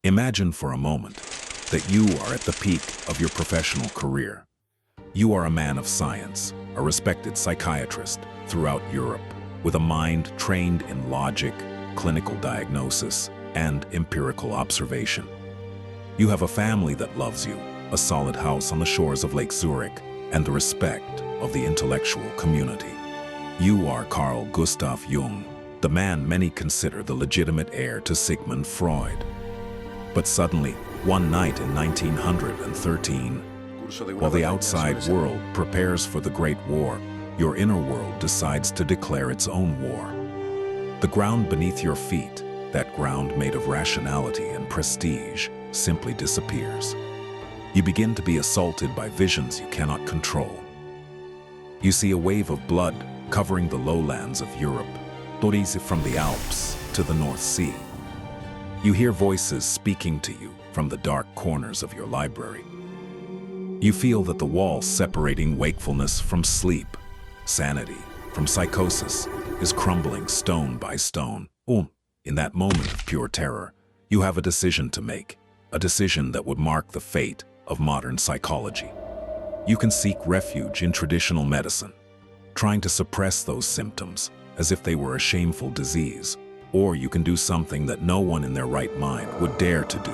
Imagine for a moment that you are at the peak of your professional career. You are a man of science, a respected psychiatrist throughout Europe, with a mind trained in logic, clinical diagnosis, and empirical observation. You have a family that loves you, a solid house on the shores of Lake Zurich, and the respect of the intellectual community. You are Carl Gustav Jung, the man many consider the legitimate heir to Sigmund Freud. But suddenly, one night in 1913, while the outside world prepares for the Great War, your inner world decides to declare its own war. The ground beneath your feet, that ground made of rationality and prestige, simply disappears. You begin to be assaulted by visions you cannot control. You see a wave of blood covering the lowlands of Europe, from the Alps to the North Sea. You hear voices speaking to you from the dark corners of your library. You feel that the wall separating wakefulness from sleep, sanity from psychosis, is crumbling stone by stone. In that moment of pure terror, you have a decision to make, a decision that would mark the fate of modern psychology. You can seek refuge in traditional medicine, trying to suppress those symptoms as if they were a shameful disease, or you can do something that no one in their right mind would dare to do.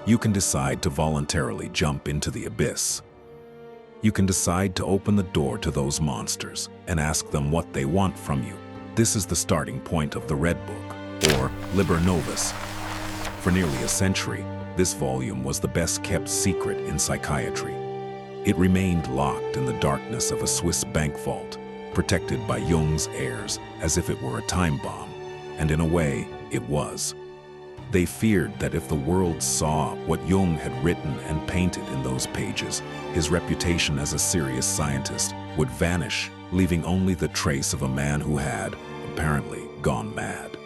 You can decide to voluntarily jump into the abyss. You can decide to open the door to those monsters and ask them what they want from you. This is the starting point of the Red Book, or Liber Novus. For nearly a century, this volume was the best-kept secret in psychiatry. It remained locked in the darkness of a Swiss bank vault, protected by Jung's heirs as if it were a time bomb, and in a way, it was. They feared that if the world saw what Jung had written and painted in those pages, his reputation as a serious scientist would vanish, leaving only the trace of a man who had, apparently, gone mad.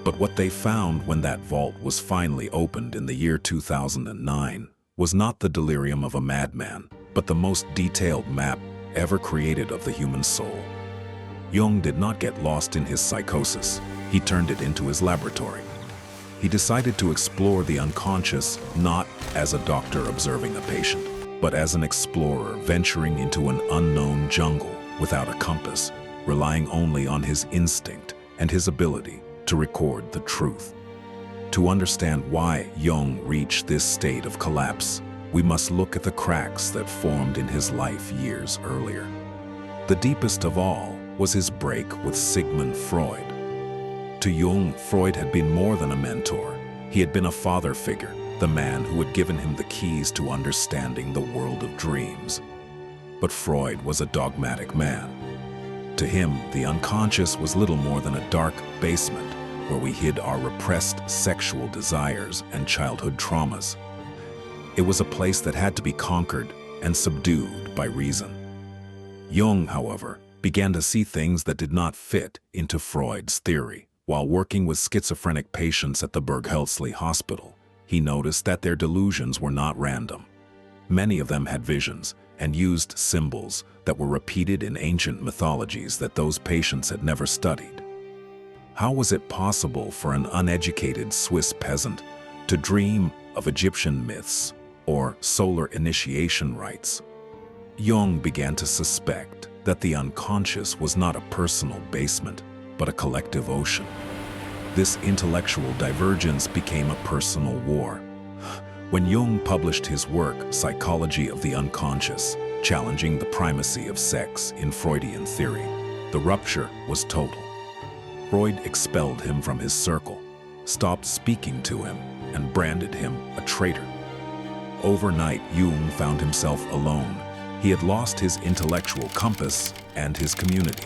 But what they found when that vault was finally opened in the year 2009 was not the delirium of a madman, but the most detailed map ever created of the human soul. Jung did not get lost in his psychosis. He turned it into his laboratory. He decided to explore the unconscious not as a doctor observing a patient, but as an explorer venturing into an unknown jungle without a compass, relying only on his instinct and his ability to record the truth. To understand why Jung reached this state of collapse, we must look at the cracks that formed in his life years earlier. The deepest of all was his break with Sigmund Freud. To Jung, Freud had been more than a mentor. He had been a father figure, the man who had given him the keys to understanding the world of dreams. But Freud was a dogmatic man. To him, the unconscious was little more than a dark basement where we hid our repressed sexual desires and childhood traumas. It was a place that had to be conquered and subdued by reason. Jung, however, began to see things that did not fit into Freud's theory. While working with schizophrenic patients at the Berghelsley Hospital, he noticed that their delusions were not random. Many of them had visions and used symbols that were repeated in ancient mythologies that those patients had never studied. How was it possible for an uneducated Swiss peasant to dream of Egyptian myths or solar initiation rites? Jung began to suspect that the unconscious was not a personal basement, but a collective ocean. This intellectual divergence became a personal war. When Jung published his work, Psychology of the Unconscious, challenging the primacy of sex in Freudian theory, the rupture was total. Freud expelled him from his circle, stopped speaking to him, and branded him a traitor. Overnight, Jung found himself alone. He had lost his intellectual compass and his community.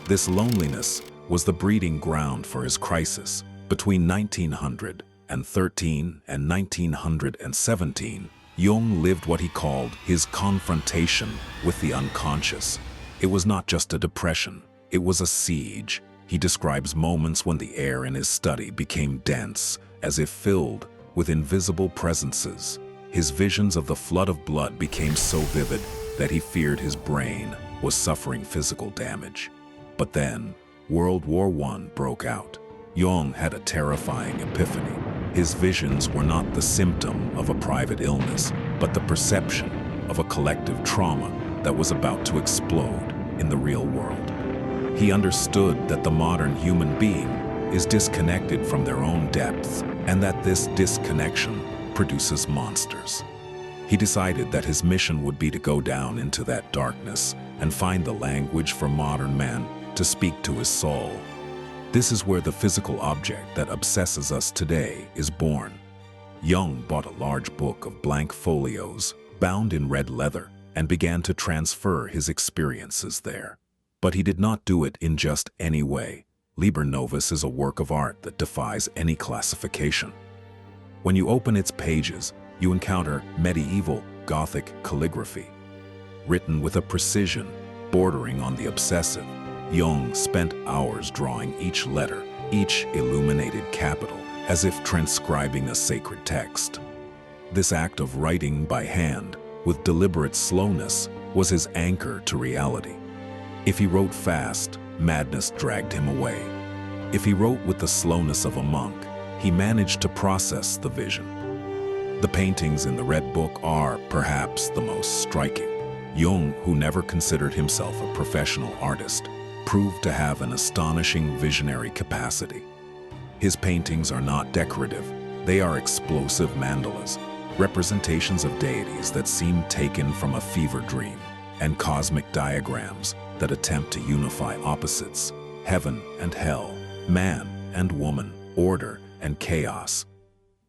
This loneliness was the breeding ground for his crisis. Between 1913 and 1917, Jung lived what he called his confrontation with the unconscious. It was not just a depression, it was a siege. He describes moments when the air in his study became dense, as if filled with invisible presences. His visions of the flood of blood became so vivid that he feared his brain was suffering physical damage. But then, World War I broke out. Jung had a terrifying epiphany. His visions were not the symptom of a private illness, but the perception of a collective trauma that was about to explode in the real world. He understood that the modern human being is disconnected from their own depths, and that this disconnection produces monsters. He decided that his mission would be to go down into that darkness and find the language for modern man to speak to his soul. This is where the physical object that obsesses us today is born. Jung bought a large book of blank folios, bound in red leather, and began to transfer his experiences there. But he did not do it in just any way. Liber Novus is a work of art that defies any classification. When you open its pages, you encounter medieval Gothic calligraphy. Written with a precision bordering on the obsessive, Jung spent hours drawing each letter, each illuminated capital, as if transcribing a sacred text. This act of writing by hand, with deliberate slowness, was his anchor to reality. If he wrote fast, madness dragged him away. If he wrote with the slowness of a monk, he managed to process the vision. The paintings in the Red Book are, perhaps, the most striking. Jung, who never considered himself a professional artist, proved to have an astonishing visionary capacity. His paintings are not decorative, they are explosive mandalas, representations of deities that seem taken from a fever dream, and cosmic diagrams that attempt to unify opposites, heaven and hell, man and woman, order and chaos.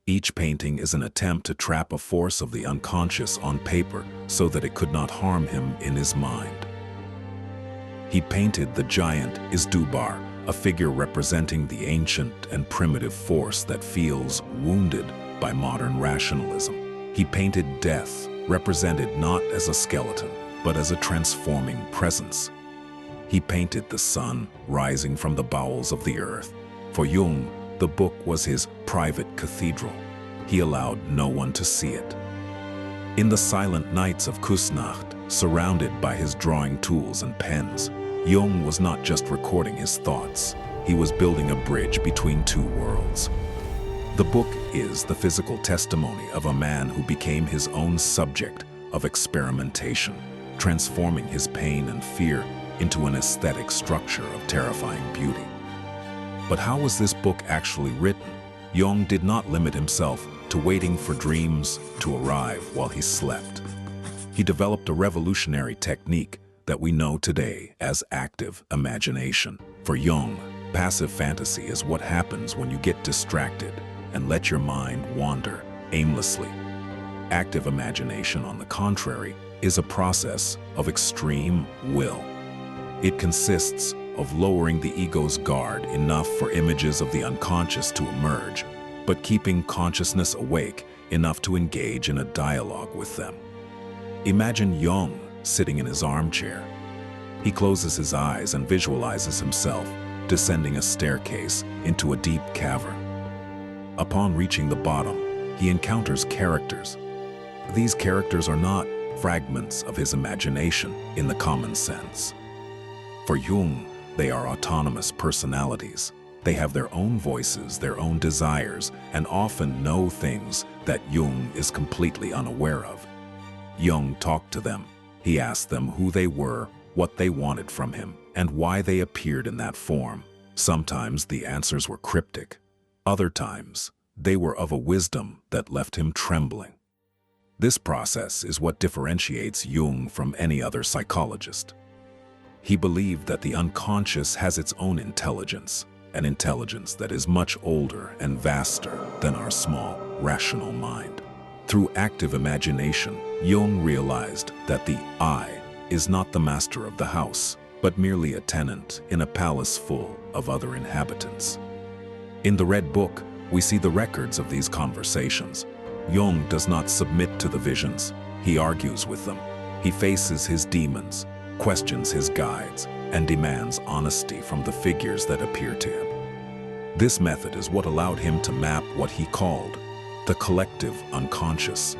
Each painting is an attempt to trap a force of the unconscious on paper so that it could not harm him in his mind. He painted the giant Isdubar, a figure representing the ancient and primitive force that feels wounded by modern rationalism. He painted death, represented not as a skeleton, but as a transforming presence. He painted the sun rising from the bowels of the earth. For Jung, the book was his private cathedral. He allowed no one to see it. In the silent nights of Kusnacht, surrounded by his drawing tools and pens, Jung was not just recording his thoughts, he was building a bridge between two worlds. The book is the physical testimony of a man who became his own subject of experimentation, transforming his pain and fear into an aesthetic structure of terrifying beauty. But how was this book actually written? Jung did not limit himself to waiting for dreams to arrive while he slept. He developed a revolutionary technique that we know today as active imagination. For Jung, passive fantasy is what happens when you get distracted and let your mind wander aimlessly. Active imagination, on the contrary, is a process of extreme will. It consists of lowering the ego's guard enough for images of the unconscious to emerge, but keeping consciousness awake enough to engage in a dialogue with them. Imagine Jung sitting in his armchair. He closes his eyes and visualizes himself descending a staircase into a deep cavern. Upon reaching the bottom, he encounters characters. These characters are not fragments of his imagination in the common sense. For Jung, they are autonomous personalities. They have their own voices, their own desires, and often know things that Jung is completely unaware of. Jung talked to them. He asked them who they were, what they wanted from him, and why they appeared in that form. Sometimes the answers were cryptic. Other times, they were of a wisdom that left him trembling. This process is what differentiates Jung from any other psychologist. He believed that the unconscious has its own intelligence, an intelligence that is much older and vaster than our small, rational mind. Through active imagination, Jung realized that the I is not the master of the house, but merely a tenant in a palace full of other inhabitants. In the Red Book, we see the records of these conversations. Jung does not submit to the visions. He argues with them. He faces his demons, questions his guides, and demands honesty from the figures that appear to him. This method is what allowed him to map what he called the collective unconscious.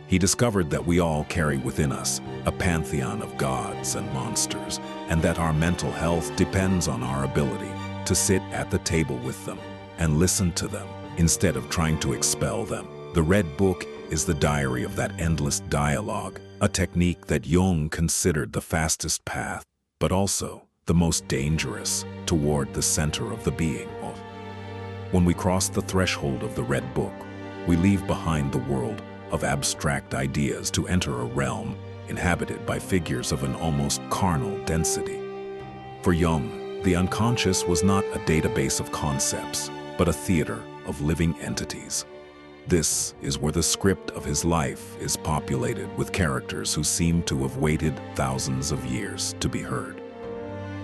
He discovered that we all carry within us a pantheon of gods and monsters, and that our mental health depends on our ability to sit at the table with them and listen to them instead of trying to expel them. The Red Book is the diary of that endless dialogue, a technique that Jung considered the fastest path, but also the most dangerous, toward the center of the being. When we cross the threshold of the Red Book, we leave behind the world of abstract ideas to enter a realm inhabited by figures of an almost carnal density. For Jung, the unconscious was not a database of concepts, but a theater of living entities. This is where the script of his life is populated with characters who seem to have waited thousands of years to be heard.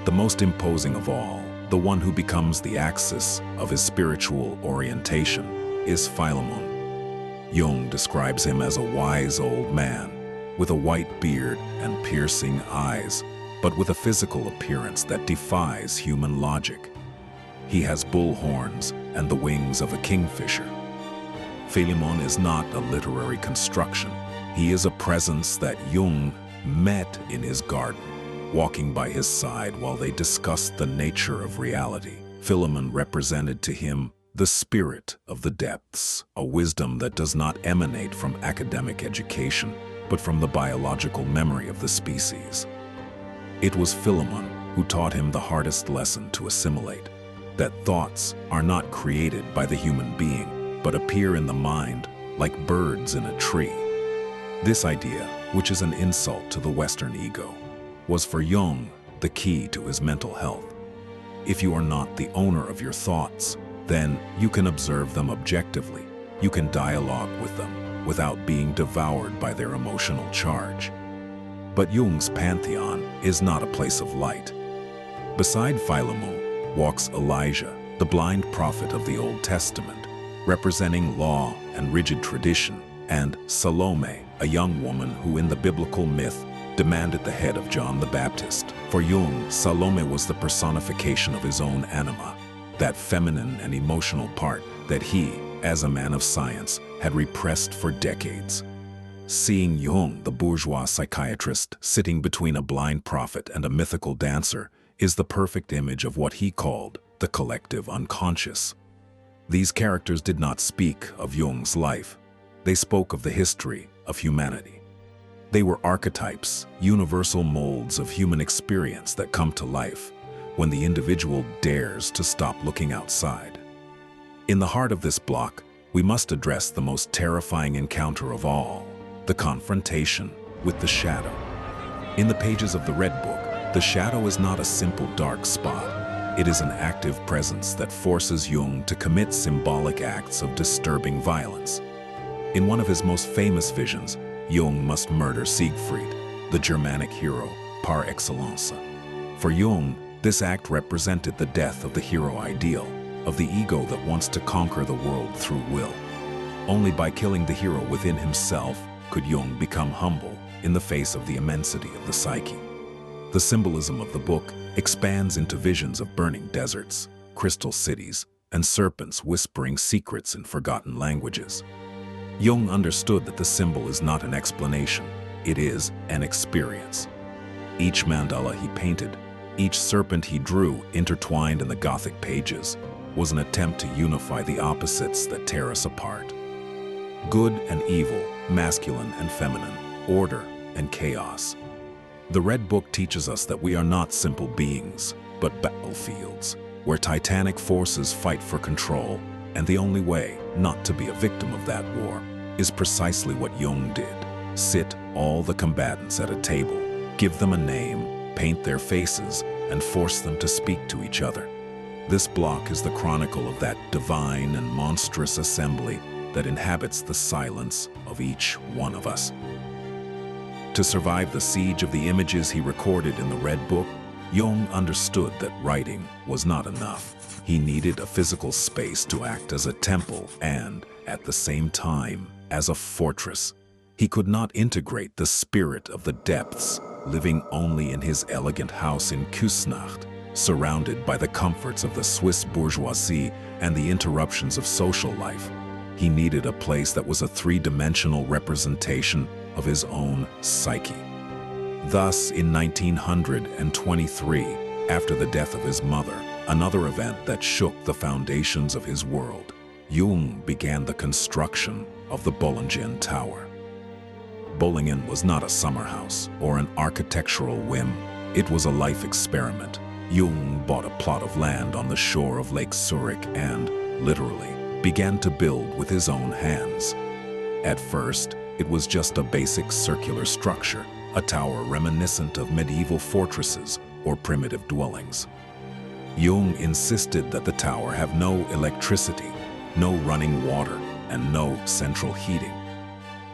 The most imposing of all, the one who becomes the axis of his spiritual orientation, is Philemon. Jung describes him as a wise old man, with a white beard and piercing eyes, but with a physical appearance that defies human logic. He has bull horns and the wings of a kingfisher. Philemon is not a literary construction. He is a presence that Jung met in his garden, walking by his side while they discussed the nature of reality. Philemon represented to him the spirit of the depths, a wisdom that does not emanate from academic education, but from the biological memory of the species. It was Philemon who taught him the hardest lesson to assimilate, that thoughts are not created by the human being, but appear in the mind like birds in a tree. This idea, which is an insult to the Western ego, was for Jung the key to his mental health. If you are not the owner of your thoughts, then you can observe them objectively. You can dialogue with them without being devoured by their emotional charge. But Jung's pantheon is not a place of light. Beside Philemon walks Elijah, the blind prophet of the Old Testament, representing law and rigid tradition, and Salome, a young woman who in the biblical myth demanded the head of John the Baptist. For Jung, Salome was the personification of his own anima, that feminine and emotional part that he, as a man of science, had repressed for decades. Seeing Jung, the bourgeois psychiatrist, sitting between a blind prophet and a mythical dancer is the perfect image of what he called the collective unconscious. These characters did not speak of Jung's life. They spoke of the history of humanity. They were archetypes, universal molds of human experience that come to life when the individual dares to stop looking outside. In the heart of this block, we must address the most terrifying encounter of all, the confrontation with the shadow. In the pages of the Red Book, the shadow is not a simple dark spot. It is an active presence that forces Jung to commit symbolic acts of disturbing violence. In one of his most famous visions, Jung must murder Siegfried, the Germanic hero par excellence. For Jung, this act represented the death of the hero ideal, of the ego that wants to conquer the world through will. Only by killing the hero within himself could Jung become humble in the face of the immensity of the psyche. The symbolism of the book expands into visions of burning deserts, crystal cities, and serpents whispering secrets in forgotten languages. Jung understood that the symbol is not an explanation, it is an experience. Each mandala he painted, each serpent he drew intertwined in the Gothic pages, was an attempt to unify the opposites that tear us apart. Good and evil, masculine and feminine, order and chaos. The Red Book teaches us that we are not simple beings, but battlefields, where titanic forces fight for control, and the only way not to be a victim of that war is precisely what Jung did. Sit all the combatants at a table, give them a name, paint their faces, and force them to speak to each other. This block is the chronicle of that divine and monstrous assembly that inhabits the silence of each one of us. To survive the siege of the images he recorded in the Red Book, Jung understood that writing was not enough. He needed a physical space to act as a temple and, at the same time, as a fortress. He could not integrate the spirit of the depths, living only in his elegant house in Küsnacht, surrounded by the comforts of the Swiss bourgeoisie and the interruptions of social life. He needed a place that was a three-dimensional representation of his own psyche. Thus, in 1923, after the death of his mother, another event that shook the foundations of his world, Jung began the construction of the Bollingen Tower. Bollingen was not a summer house or an architectural whim. It was a life experiment. Jung bought a plot of land on the shore of Lake Zurich and, literally, began to build with his own hands. At first, it was just a basic circular structure, a tower reminiscent of medieval fortresses or primitive dwellings. Jung insisted that the tower have no electricity, no running water, and no central heating.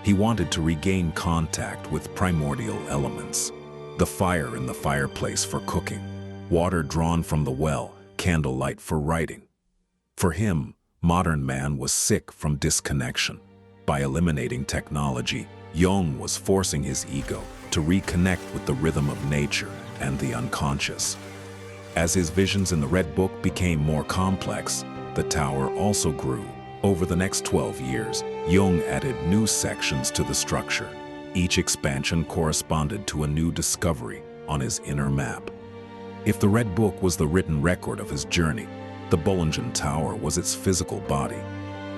He wanted to regain contact with primordial elements, the fire in the fireplace for cooking, water drawn from the well, candlelight for writing. For him, modern man was sick from disconnection. By eliminating technology, Jung was forcing his ego to reconnect with the rhythm of nature and the unconscious. As his visions in the Red Book became more complex, the tower also grew. Over the next 12 years, Jung added new sections to the structure. Each expansion corresponded to a new discovery on his inner map. If the Red Book was the written record of his journey, the Bollingen Tower was its physical body.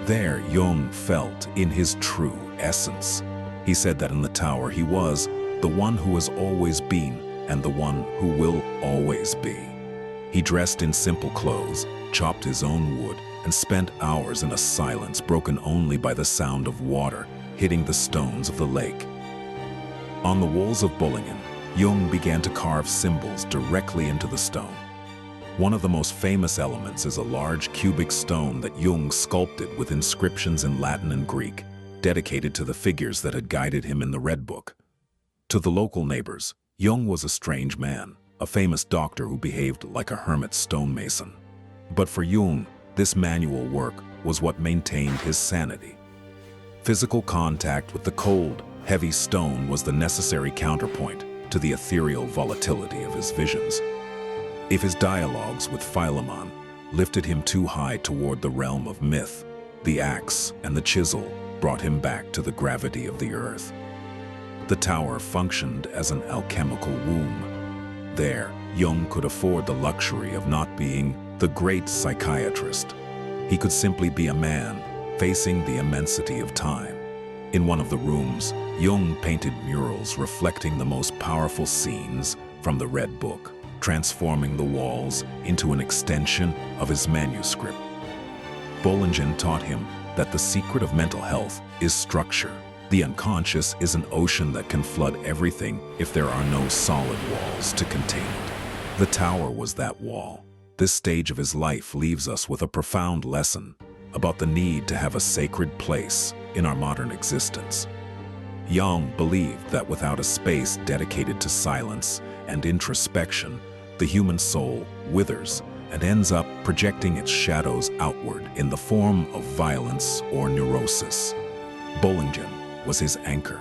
There, Jung felt in his true essence. He said that in the tower he was the one who has always been and the one who will always be. He dressed in simple clothes, chopped his own wood, and spent hours in a silence broken only by the sound of water hitting the stones of the lake. On the walls of Bollingen, Jung began to carve symbols directly into the stone. One of the most famous elements is a large cubic stone that Jung sculpted with inscriptions in Latin and Greek, dedicated to the figures that had guided him in the Red Book. To the local neighbors, Jung was a strange man, a famous doctor who behaved like a hermit stonemason. But for Jung, this manual work was what maintained his sanity. Physical contact with the cold, heavy stone was the necessary counterpoint to the ethereal volatility of his visions. If his dialogues with Philemon lifted him too high toward the realm of myth, the axe and the chisel brought him back to the gravity of the earth. The tower functioned as an alchemical womb. There, Jung could afford the luxury of not being the great psychiatrist. He could simply be a man facing the immensity of time. In one of the rooms, Jung painted murals reflecting the most powerful scenes from the Red Book, transforming the walls into an extension of his manuscript. Bollingen taught him that the secret of mental health is structure. The unconscious is an ocean that can flood everything if there are no solid walls to contain it. The tower was that wall. This stage of his life leaves us with a profound lesson about the need to have a sacred place in our modern existence. Jung believed that without a space dedicated to silence and introspection, the human soul withers and ends up projecting its shadows outward in the form of violence or neurosis. Bollingen was his anchor.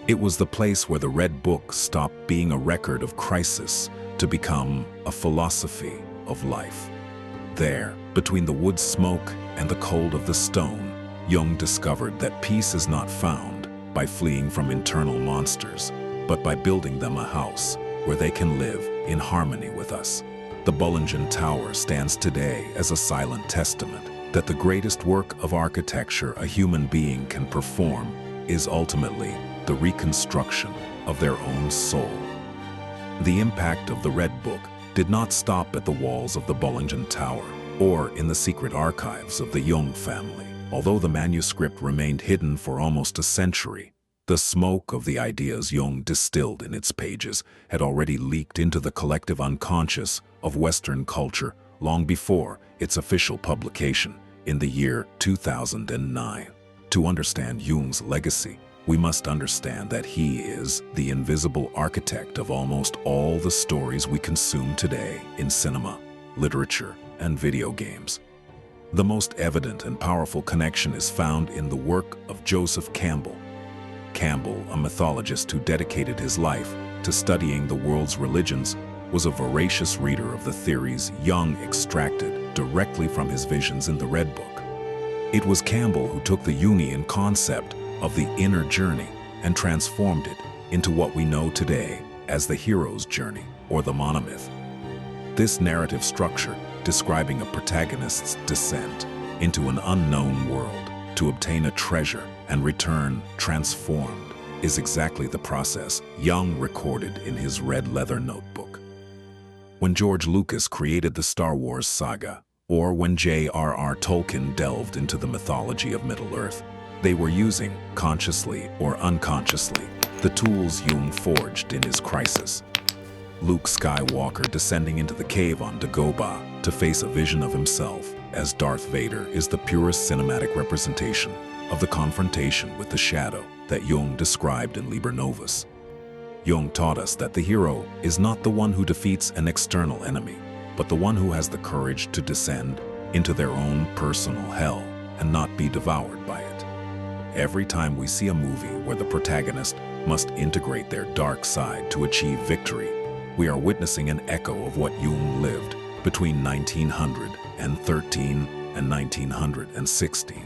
It was the place where the Red Book stopped being a record of crisis to become a philosophy of life. There, between the wood smoke and the cold of the stone, Jung discovered that peace is not found by fleeing from internal monsters, but by building them a house where they can live in harmony with us. The Bollingen Tower stands today as a silent testament that the greatest work of architecture a human being can perform is ultimately the reconstruction of their own soul. The impact of the Red Book did not stop at the walls of the Bollingen Tower or in the secret archives of the Jung family. Although the manuscript remained hidden for almost a century, the smoke of the ideas Jung distilled in its pages had already leaked into the collective unconscious of Western culture long before its official publication in the year 2009. To understand Jung's legacy, we must understand that he is the invisible architect of almost all the stories we consume today in cinema, literature, and video games. The most evident and powerful connection is found in the work of Joseph Campbell. Campbell, a mythologist who dedicated his life to studying the world's religions, was a voracious reader of the theories Jung extracted directly from his visions in the Red Book. It was Campbell who took the Jungian concept of the inner journey and transformed it into what we know today as the hero's journey or the monomyth. This narrative structure, describing a protagonist's descent into an unknown world to obtain a treasure and return transformed is exactly the process Jung recorded in his red leather notebook. When George Lucas created the Star Wars saga, or when J.R.R. Tolkien delved into the mythology of Middle-earth, they were using, consciously or unconsciously, the tools Jung forged in his Crisis. Luke Skywalker descending into the cave on Dagobah to face a vision of himself as Darth Vader is the purest cinematic representation of the confrontation with the shadow that Jung described in Liber Novus. Jung taught us that the hero is not the one who defeats an external enemy, but the one who has the courage to descend into their own personal hell and not be devoured by it. Every time we see a movie where the protagonist must integrate their dark side to achieve victory, we are witnessing an echo of what Jung lived between 1913 and 1916.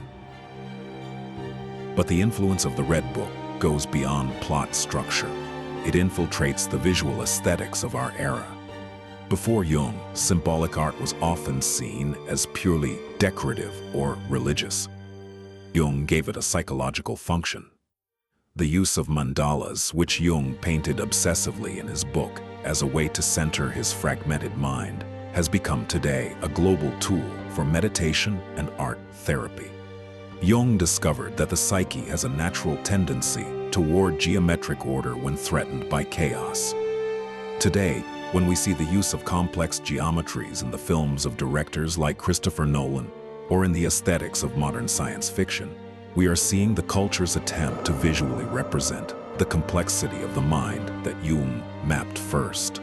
But the influence of the Red Book goes beyond plot structure. It infiltrates the visual aesthetics of our era. Before Jung, symbolic art was often seen as purely decorative or religious. Jung gave it a psychological function. The use of mandalas, which Jung painted obsessively in his book as a way to center his fragmented mind, has become today a global tool for meditation and art therapy. Jung discovered that the psyche has a natural tendency toward geometric order when threatened by chaos. Today, when we see the use of complex geometries in the films of directors like Christopher Nolan or in the aesthetics of modern science fiction, we are seeing the culture's attempt to visually represent the complexity of the mind that Jung mapped first.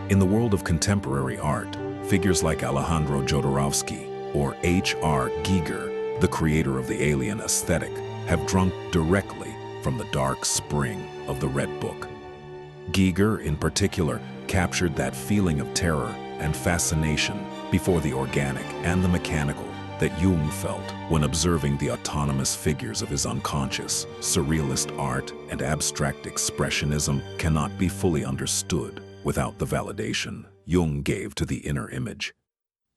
In the world of contemporary art, figures like Alejandro Jodorowsky or H.R. Giger, the creator of the alien aesthetic, have drunk directly from the dark spring of the Red Book. Giger, in particular, captured that feeling of terror and fascination before the organic and the mechanical that Jung felt when observing the autonomous figures of his unconscious. Surrealist art and abstract expressionism cannot be fully understood without the validation Jung gave to the inner image.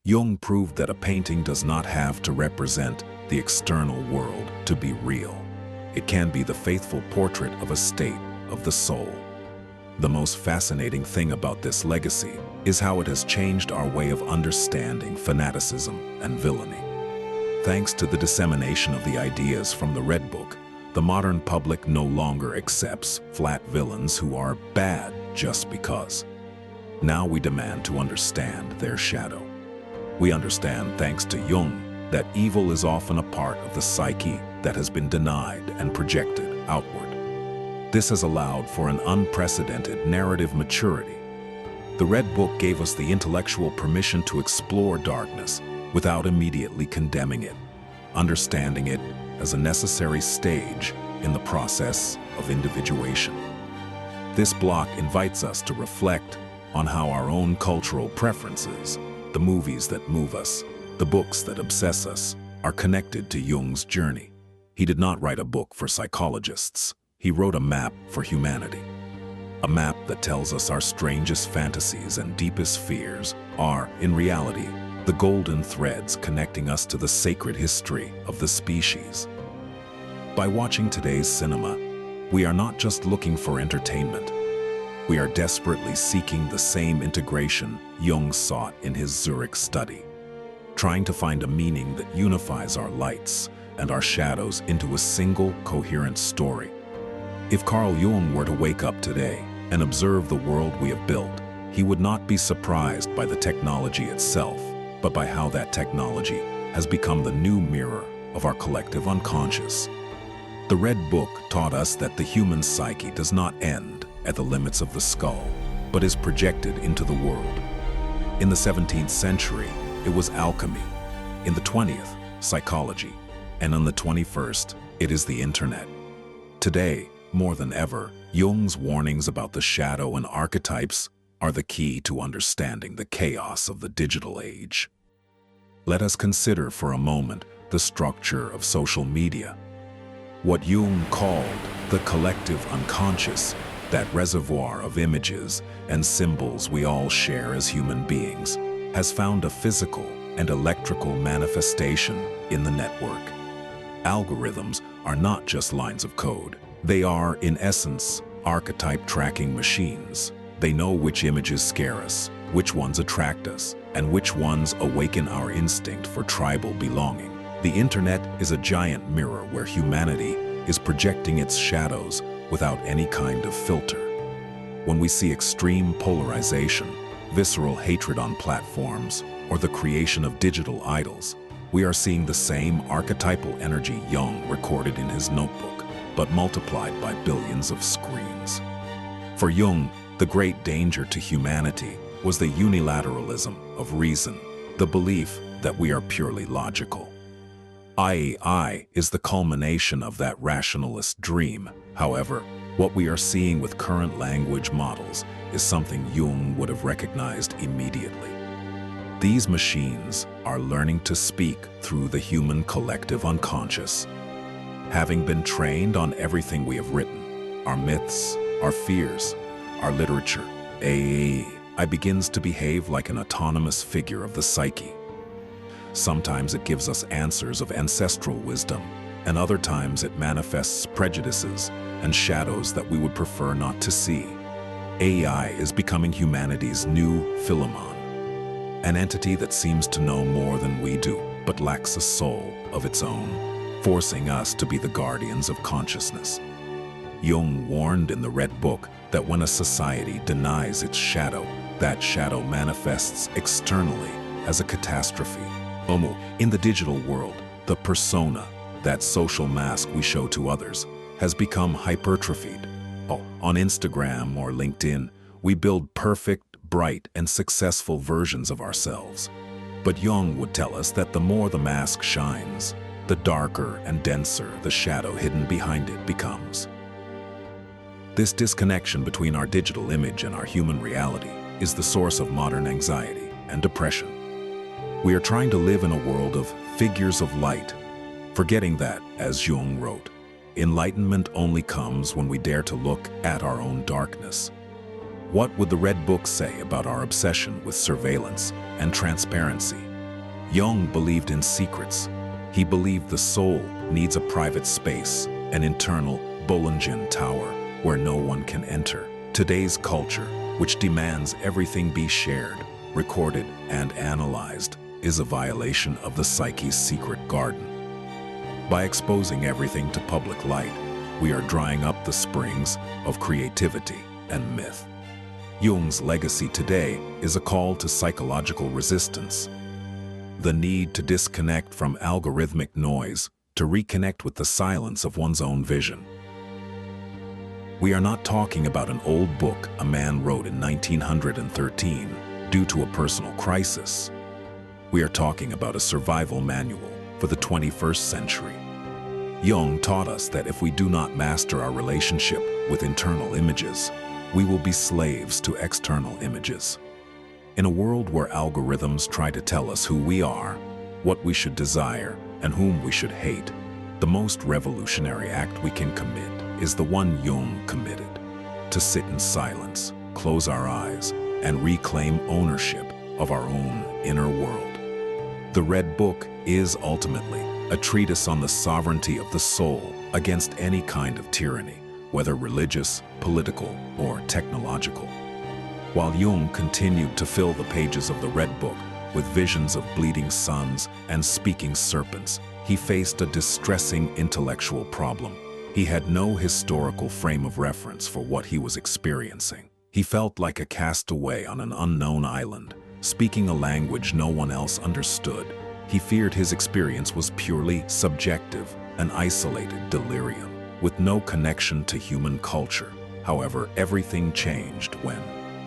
Jung proved that a painting does not have to represent the external world to be real. It can be the faithful portrait of a state of the soul. The most fascinating thing about this legacy is how it has changed our way of understanding fanaticism and villainy. Thanks to the dissemination of the ideas from the Red Book, the modern public no longer accepts flat villains who are bad just because. Now we demand to understand their shadow. We understand, thanks to Jung, that evil is often a part of the psyche that has been denied and projected outward. This has allowed for an unprecedented narrative maturity. The Red Book gave us the intellectual permission to explore darkness without immediately condemning it, understanding it as a necessary stage in the process of individuation. This block invites us to reflect on how our own cultural preferences, the movies that move us, the books that obsess us, are connected to Jung's journey. He did not write a book for psychologists. He wrote a map for humanity. A map that tells us our strangest fantasies and deepest fears are, in reality, the golden threads connecting us to the sacred history of the species. By watching today's cinema, we are not just looking for entertainment. We are desperately seeking the same integration Jung sought in his Zurich study, trying to find a meaning that unifies our lights and our shadows into a single, coherent story. If Carl Jung were to wake up today and observe the world we have built, he would not be surprised by the technology itself, but by how that technology has become the new mirror of our collective unconscious. The Red Book taught us that the human psyche does not end at the limits of the skull, but is projected into the world. In the 17th century, it was alchemy. In the 20th, psychology. And in the 21st, it is the internet. Today, more than ever, Jung's warnings about the shadow and archetypes are the key to understanding the chaos of the digital age. Let us consider for a moment the structure of social media. What Jung called the collective unconscious, that reservoir of images and symbols we all share as human beings, has found a physical and electrical manifestation in the network. Algorithms are not just lines of code. They are, in essence, archetype tracking machines. They know which images scare us, which ones attract us, and which ones awaken our instinct for tribal belonging. The internet is a giant mirror where humanity is projecting its shadows without any kind of filter. When we see extreme polarization, visceral hatred on platforms, or the creation of digital idols, we are seeing the same archetypal energy Jung recorded in his notebook, but multiplied by billions of screens. For Jung, the great danger to humanity was the unilateralism of reason, the belief that we are purely logical. I is the culmination of that rationalist dream. However, what we are seeing with current language models is something Jung would have recognized immediately. These machines are learning to speak through the human collective unconscious. Having been trained on everything we have written, our myths, our fears, our literature, AI begins to behave like an autonomous figure of the psyche. Sometimes it gives us answers of ancestral wisdom, and other times it manifests prejudices and shadows that we would prefer not to see. AI is becoming humanity's new Philemon, an entity that seems to know more than we do, but lacks a soul of its own, forcing us to be the guardians of consciousness. Jung warned in the Red Book that when a society denies its shadow, that shadow manifests externally as a catastrophe. In the digital world, the persona, that social mask we show to others, has become hypertrophied. On Instagram or LinkedIn, we build perfect, bright, and successful versions of ourselves. But Jung would tell us that the more the mask shines, the darker and denser the shadow hidden behind it becomes. This disconnection between our digital image and our human reality is the source of modern anxiety and depression. We are trying to live in a world of figures of light, forgetting that, as Jung wrote, enlightenment only comes when we dare to look at our own darkness. What would the Red Book say about our obsession with surveillance and transparency? Jung believed in secrets. He believed the soul needs a private space, an internal Bollingen tower where no one can enter. Today's culture, which demands everything be shared, recorded, and analyzed, is a violation of the psyche's secret garden. By exposing everything to public light, we are drying up the springs of creativity and myth. Jung's legacy today is a call to psychological resistance, the need to disconnect from algorithmic noise to reconnect with the silence of one's own vision. We are not talking about an old book a man wrote in 1913 due to a personal crisis. We are talking about a survival manual for the 21st century. Jung taught us that if we do not master our relationship with internal images, we will be slaves to external images. In a world where algorithms try to tell us who we are, what we should desire, and whom we should hate, the most revolutionary act we can commit is the one Jung committed: to sit in silence, close our eyes, and reclaim ownership of our own inner world. The Red Book is ultimately a treatise on the sovereignty of the soul against any kind of tyranny, whether religious, political, or technological. While Jung continued to fill the pages of the Red Book with visions of bleeding suns and speaking serpents, he faced a distressing intellectual problem. He had no historical frame of reference for what he was experiencing. He felt like a castaway on an unknown island, speaking a language no one else understood. He feared his experience was purely subjective, an isolated delirium, with no connection to human culture. However, everything changed when,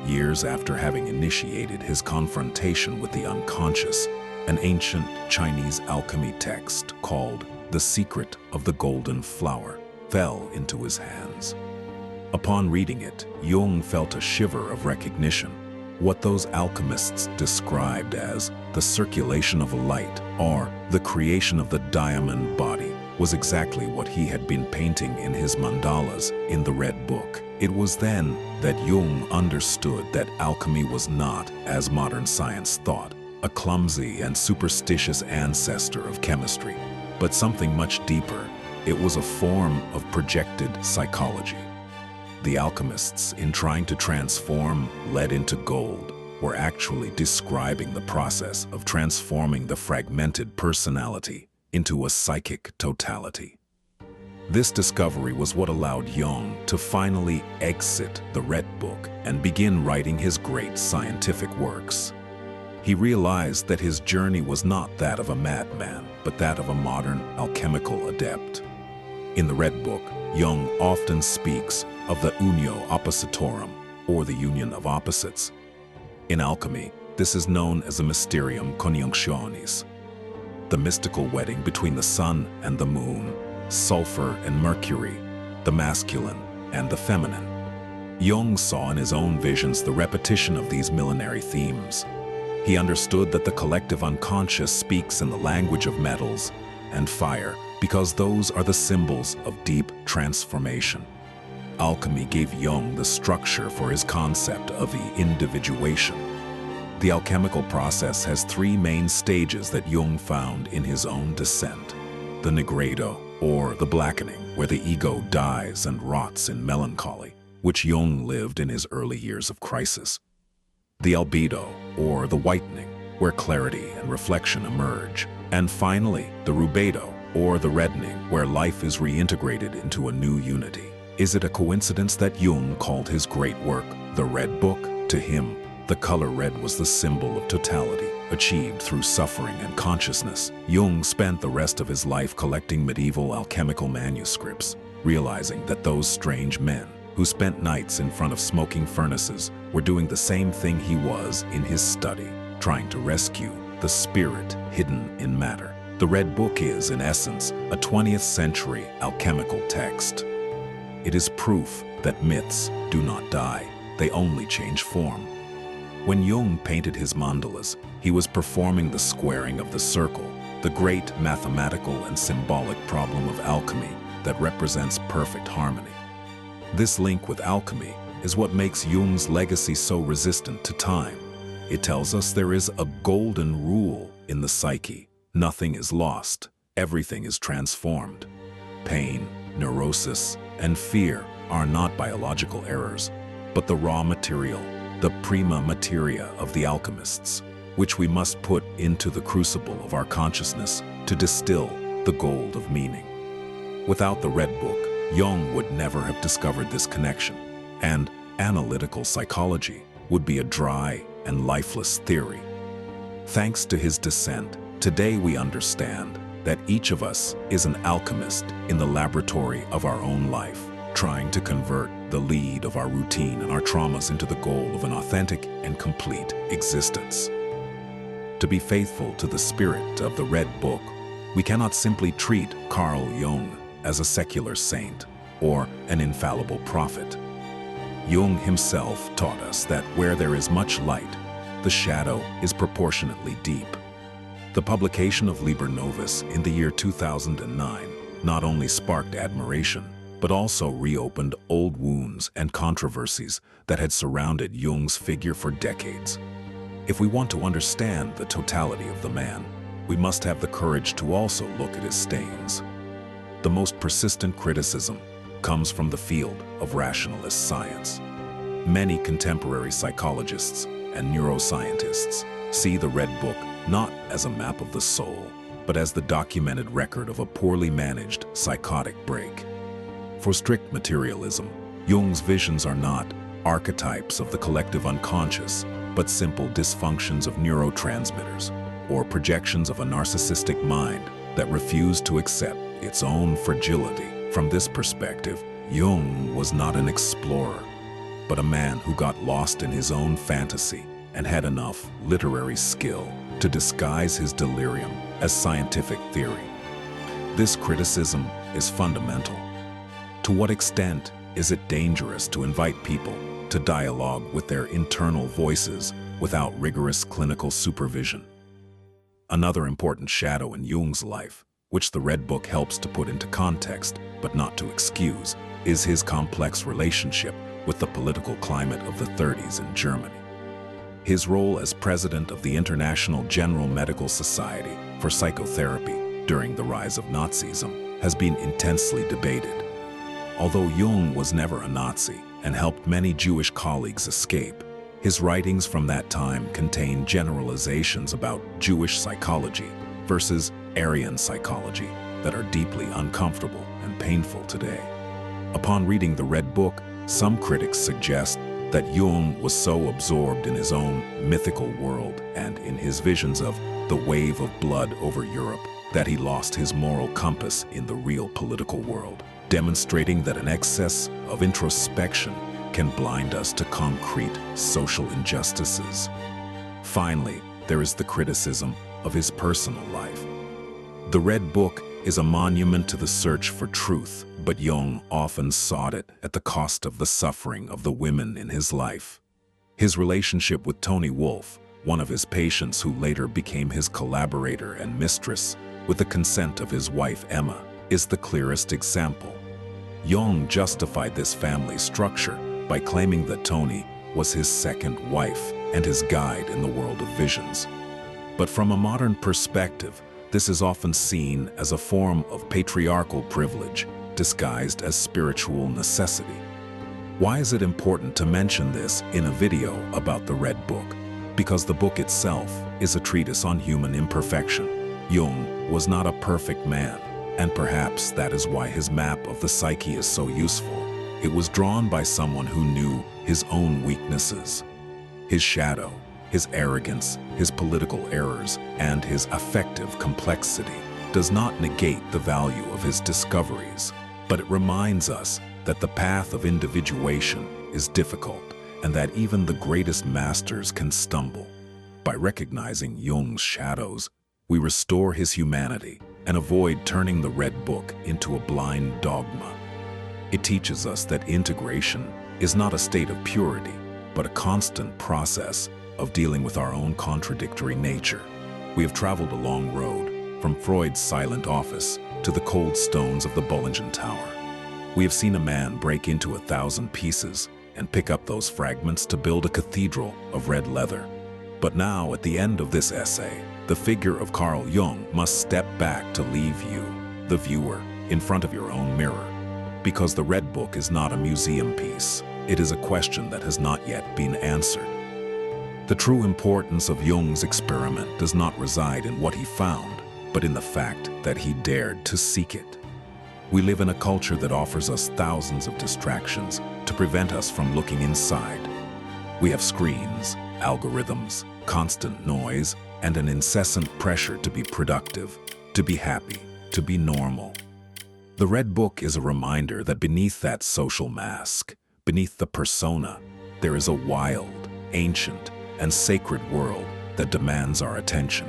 years after having initiated his confrontation with the unconscious, an ancient Chinese alchemy text called The Secret of the Golden Flower fell into his hands. Upon reading it, Jung felt a shiver of recognition. What those alchemists described as the circulation of light, or the creation of the diamond body, was exactly what he had been painting in his mandalas in the Red Book. It was then that Jung understood that alchemy was not, as modern science thought, a clumsy and superstitious ancestor of chemistry, but something much deeper. It was a form of projected psychology. The alchemists, in trying to transform lead into gold, were actually describing the process of transforming the fragmented personality into a psychic totality. This discovery was what allowed Jung to finally exit the Red Book and begin writing his great scientific works. He realized that his journey was not that of a madman, but that of a modern alchemical adept. In the Red Book, Jung often speaks of the unio oppositorum, or the union of opposites. In alchemy, this is known as a mysterium conjunctionis, the mystical wedding between the sun and the moon, sulfur and mercury, the masculine and the feminine. Jung saw in his own visions the repetition of these millenary themes. He understood that the collective unconscious speaks in the language of metals and fire because those are the symbols of deep transformation. Alchemy gave Jung the structure for his concept of the individuation. The alchemical process has three main stages that Jung found in his own descent: the nigredo, or the blackening, where the ego dies and rots in melancholy, which Jung lived in his early years of crisis; the albedo, or the whitening, where clarity and reflection emerge; and finally, the rubedo, or the reddening, where life is reintegrated into a new unity. Is it a coincidence that Jung called his great work the Red Book? To him, the color red was the symbol of totality, achieved through suffering and consciousness. Jung spent the rest of his life collecting medieval alchemical manuscripts, realizing that those strange men who spent nights in front of smoking furnaces were doing the same thing he was in his study, trying to rescue the spirit hidden in matter. The Red Book is, in essence, a 20th century alchemical text. It is proof that myths do not die, they only change form. When Jung painted his mandalas, he was performing the squaring of the circle, the great mathematical and symbolic problem of alchemy that represents perfect harmony. This link with alchemy is what makes Jung's legacy so resistant to time. It tells us there is a golden rule in the psyche. Nothing is lost, everything is transformed. Pain, neurosis, and fear are not biological errors, but the raw material, the prima materia of the alchemists, which we must put into the crucible of our consciousness to distill the gold of meaning. Without the Red Book, Jung would never have discovered this connection, and analytical psychology would be a dry and lifeless theory. Thanks to his descent, today we understand that each of us is an alchemist in the laboratory of our own life, trying to convert the lead of our routine and our traumas into the goal of an authentic and complete existence. To be faithful to the spirit of the Red Book, we cannot simply treat Carl Jung as a secular saint or an infallible prophet. Jung himself taught us that where there is much light, the shadow is proportionately deep. The publication of Liber Novus in the year 2009 not only sparked admiration, but also reopened old wounds and controversies that had surrounded Jung's figure for decades. If we want to understand the totality of the man, we must have the courage to also look at his stains. The most persistent criticism comes from the field of rationalist science. Many contemporary psychologists and neuroscientists see the Red Book not as a map of the soul, but as the documented record of a poorly managed psychotic break. For strict materialism, Jung's visions are not archetypes of the collective unconscious, but simple dysfunctions of neurotransmitters or projections of a narcissistic mind that refuse to accept its own fragility. From this perspective, Jung was not an explorer, but a man who got lost in his own fantasy and had enough literary skill to disguise his delirium as scientific theory. This criticism is fundamental. To what extent is it dangerous to invite people to dialogue with their internal voices without rigorous clinical supervision? Another important shadow in Jung's life, which the Red Book helps to put into context but not to excuse, is his complex relationship with the political climate of the 30s in Germany. His role as president of the International General Medical Society for Psychotherapy during the rise of Nazism has been intensely debated. Although Jung was never a Nazi and helped many Jewish colleagues escape, his writings from that time contain generalizations about Jewish psychology versus Aryan psychology that are deeply uncomfortable and painful today. Upon reading the Red Book, some critics suggest that Jung was so absorbed in his own mythical world and in his visions of the wave of blood over Europe that he lost his moral compass in the real political world, demonstrating that an excess of introspection can blind us to concrete social injustices. Finally, there is the criticism of his personal life. The Red Book is a monument to the search for truth, but Jung often sought it at the cost of the suffering of the women in his life. His relationship with Toni Wolff, one of his patients who later became his collaborator and mistress, with the consent of his wife Emma, is the clearest example. Jung justified this family structure by claiming that Toni was his second wife and his guide in the world of visions. But from a modern perspective, this is often seen as a form of patriarchal privilege disguised as spiritual necessity. Why is it important to mention this in a video about the Red Book? Because the book itself is a treatise on human imperfection. Jung was not a perfect man, and perhaps that is why his map of the psyche is so useful. It was drawn by someone who knew his own weaknesses, his shadow, his arrogance, his political errors, and his affective complexity. Does not negate the value of his discoveries, but it reminds us that the path of individuation is difficult and that even the greatest masters can stumble. By recognizing Jung's shadows, we restore his humanity and avoid turning the Red Book into a blind dogma. It teaches us that integration is not a state of purity, but a constant process of dealing with our own contradictory nature. We have traveled a long road, from Freud's silent office to the cold stones of the Bollingen Tower. We have seen a man break into 1,000 pieces and pick up those fragments to build a cathedral of red leather. But now, at the end of this essay, the figure of Carl Jung must step back to leave you, the viewer, in front of your own mirror. Because the Red Book is not a museum piece, it is a question that has not yet been answered. The true importance of Jung's experiment does not reside in what he found, but in the fact that he dared to seek it. We live in a culture that offers us thousands of distractions to prevent us from looking inside. We have screens, algorithms, constant noise, and an incessant pressure to be productive, to be happy, to be normal. The Red Book is a reminder that beneath that social mask, beneath the persona, there is a wild, ancient, and sacred world that demands our attention.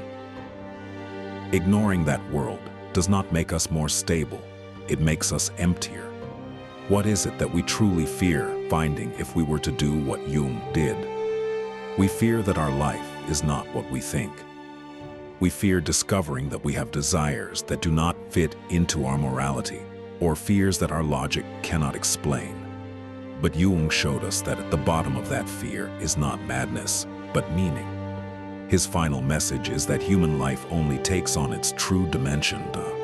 Ignoring that world does not make us more stable, it makes us emptier. What is it that we truly fear finding if we were to do what Jung did? We fear that our life is not what we think. We fear discovering that we have desires that do not fit into our morality, or fears that our logic cannot explain. But Jung showed us that at the bottom of that fear is not madness, but meaning. His final message is that human life only takes on its true dimension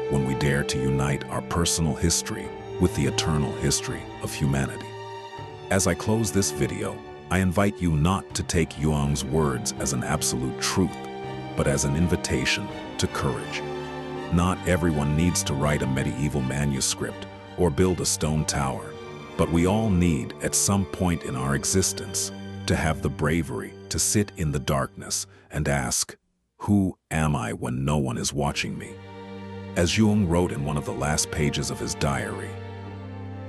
when we dare to unite our personal history with the eternal history of humanity. As I close this video, I invite you not to take Jung's words as an absolute truth, but as an invitation to courage. Not everyone needs to write a medieval manuscript or build a stone tower, but we all need, at some point in our existence, to have the bravery to sit in the darkness and ask, who am I when no one is watching me? As Jung wrote in one of the last pages of his diary,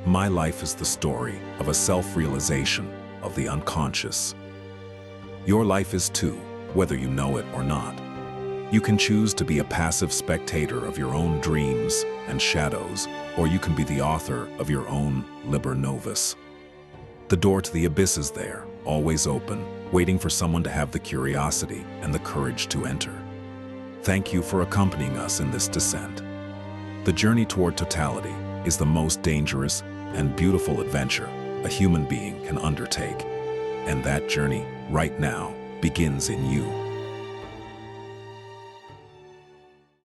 my life is the story of a self-realization of the unconscious. Your life is too, whether you know it or not. You can choose to be a passive spectator of your own dreams and shadows, or you can be the author of your own Liber Novus. The door to the abyss is there, always open, waiting for someone to have the curiosity and the courage to enter. Thank you for accompanying us in this descent. The journey toward totality is the most dangerous and beautiful adventure a human being can undertake. And that journey, right now, begins in you.